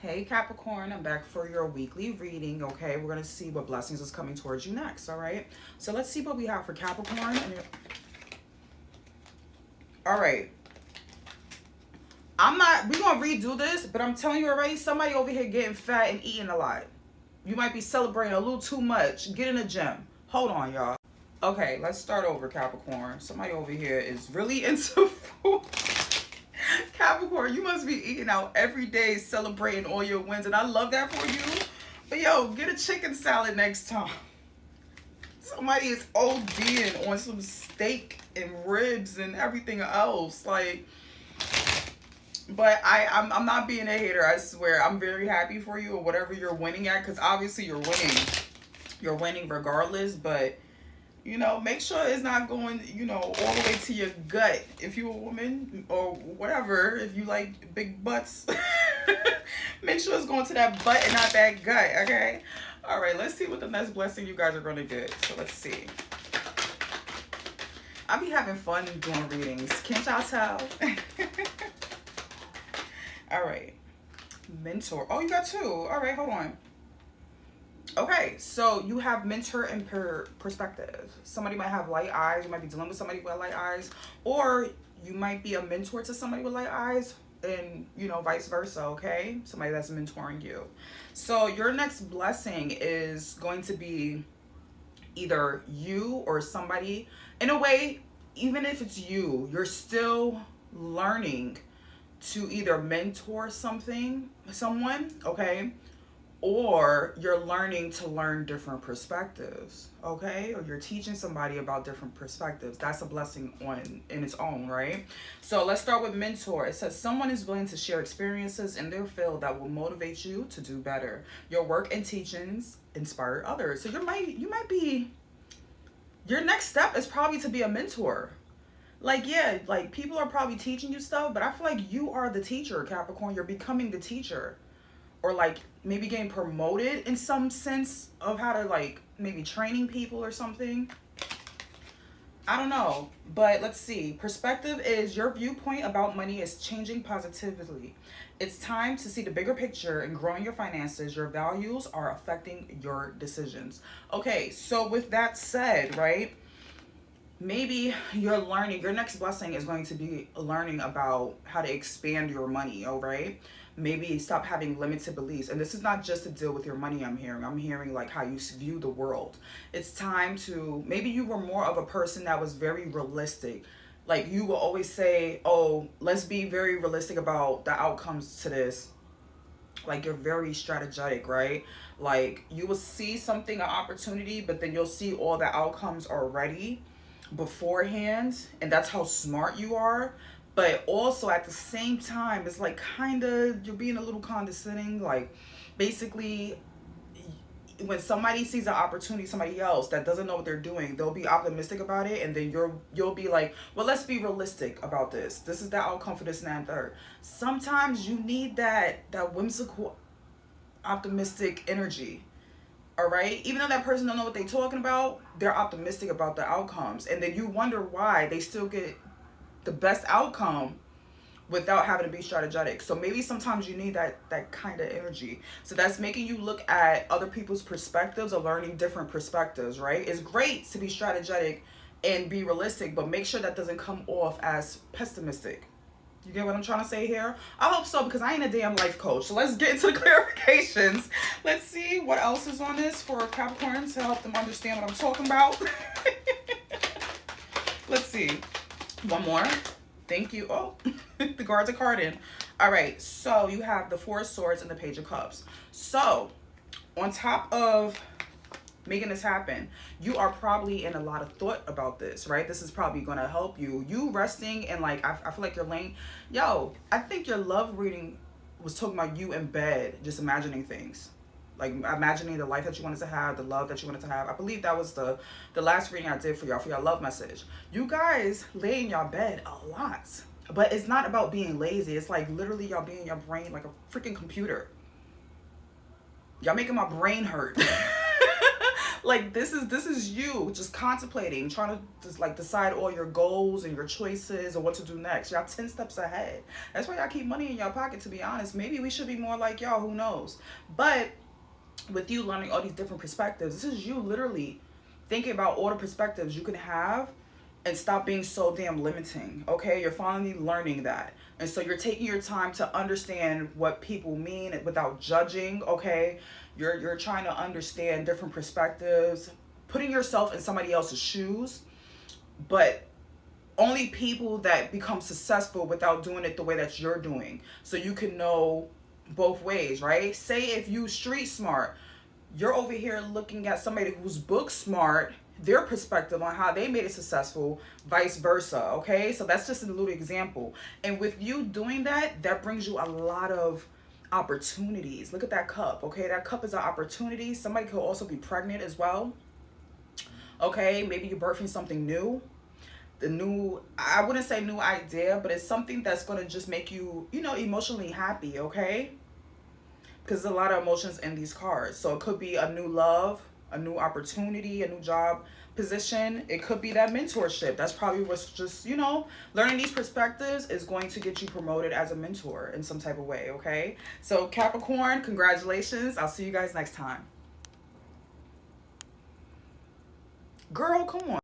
Hey Capricorn, I'm back for your weekly reading. Okay, we're gonna see what blessings is coming towards you next. All right, so let's see what we have for Capricorn. All right, we're gonna redo this, but I'm telling you already, somebody over here getting fat and eating a lot. You might be celebrating a little too much. Get in the gym. Hold on, y'all. Okay, let's start over, Capricorn. Somebody over here is really into food. Capricorn, you must be eating out every day, celebrating all your wins, and I love that for you. But yo, get a chicken salad next time. Somebody is ODing on some steak and ribs and everything else. Like, but I'm not being a hater. I swear, I'm very happy for you or whatever you're winning at, because obviously you're winning. You're winning regardless, but you know, make sure it's not going, you know, all the way to your gut. If you're a woman or whatever, if you like big butts, make sure it's going to that butt and not that gut, okay? All right, let's see what the next blessing you guys are going to get. So let's see. I be having fun doing readings. Can't y'all tell? All right. Mentor. Oh, you got two. All right, hold on. Okay, so you have mentor and perspective. Somebody might have light eyes. You might be dealing with somebody with light eyes, or you might be a mentor to somebody with light eyes, and you know, vice versa. Okay, somebody that's mentoring you. So your next blessing is going to be either you or somebody. In a way, even if it's you, you're still learning to either mentor someone, okay, or you're learning to learn different perspectives, okay? Or you're teaching somebody about different perspectives. That's a blessing in its own, right? So let's start with mentor. It says someone is willing to share experiences in their field that will motivate you to do better. Your work and teachings inspire others. So your next step is probably to be a mentor. Like, yeah, like people are probably teaching you stuff, but I feel like you are the teacher, Capricorn. You're becoming the teacher. Or like maybe getting promoted in some sense of how to like maybe training people or something. I don't know, but let's see. Perspective is your viewpoint about money is changing positively. It's time to see the bigger picture and growing your finances. Your values are affecting your decisions. Okay, so with that said, right? Maybe you're learning, your next blessing is going to be learning about how to expand your money, all right? Maybe stop having limited beliefs. And this is not just to deal with your money, I'm hearing like how you view the world. It's time to, maybe you were more of a person that was very realistic. Like you will always say, oh, let's be very realistic about the outcomes to this. Like you're very strategic, right? Like you will see something, an opportunity, but then you'll see all the outcomes already beforehand, and that's how smart you are. But also at the same time, it's like kind of you're being a little condescending. Like basically when somebody sees an opportunity, somebody else that doesn't know what they're doing, they'll be optimistic about it, and then you'll be like, well, let's be realistic about this. This is the outcome for this and that and third. Sometimes you need that whimsical optimistic energy. All right, even though that person don't know what they're talking about, they're optimistic about the outcomes, and then you wonder why they still get the best outcome without having to be strategic. So maybe sometimes you need that kind of energy. So that's making you look at other people's perspectives or learning different perspectives, right? It's great to be strategic and be realistic, but make sure that doesn't come off as pessimistic. You get what I'm trying to say here? I hope so, because I ain't a damn life coach. So let's get into the clarifications. Let's see what else is on this for Capricorn to help them understand what I'm talking about. Let's see. One more. Thank you. Oh, the guards are carding. All right. So you have the Four of Swords and the Page of Cups. So on top of making this happen, you are probably in a lot of thought about this, right? This is probably going to help you resting, and like I feel like you're laying, I think your love reading was talking about you in bed just imagining things, like imagining the life that you wanted to have, the love that you wanted to have. I believe that was the last reading I did for y'all, for your love message. You guys lay in your bed a lot, but it's not about being lazy. It's like literally y'all being in your brain like a freaking computer. Y'all making my brain hurt. Like this is you just contemplating, trying to just like decide all your goals and your choices and what to do next. Y'all 10 steps ahead. That's why y'all keep money in y'all pocket, to be honest. Maybe we should be more like y'all, who knows? But with you learning all these different perspectives, this is you literally thinking about all the perspectives you can have and stop being so damn limiting. Okay, you're finally learning that, and so you're taking your time to understand what people mean without judging. Okay, you're trying to understand different perspectives, putting yourself in somebody else's shoes, but only people that become successful without doing it the way that you're doing, so you can know both ways, right? Say if you street smart, you're over here looking at somebody who's book smart, their perspective on how they made it successful, vice versa. Okay, so that's just a little example. And with you doing that, that brings you a lot of opportunities. Look at that cup. Okay, that cup is an opportunity. Somebody could also be pregnant as well. Okay, maybe you're birthing something new. The new, I wouldn't say new idea, but it's something that's going to just make you, you know, emotionally happy. Okay, because there's a lot of emotions in these cards. So it could be a new love, a new opportunity, a new job position. It could be that mentorship. That's probably what's just, you know, learning these perspectives is going to get you promoted as a mentor in some type of way. Okay, so Capricorn, congratulations. I'll see you guys next time. Girl, come on.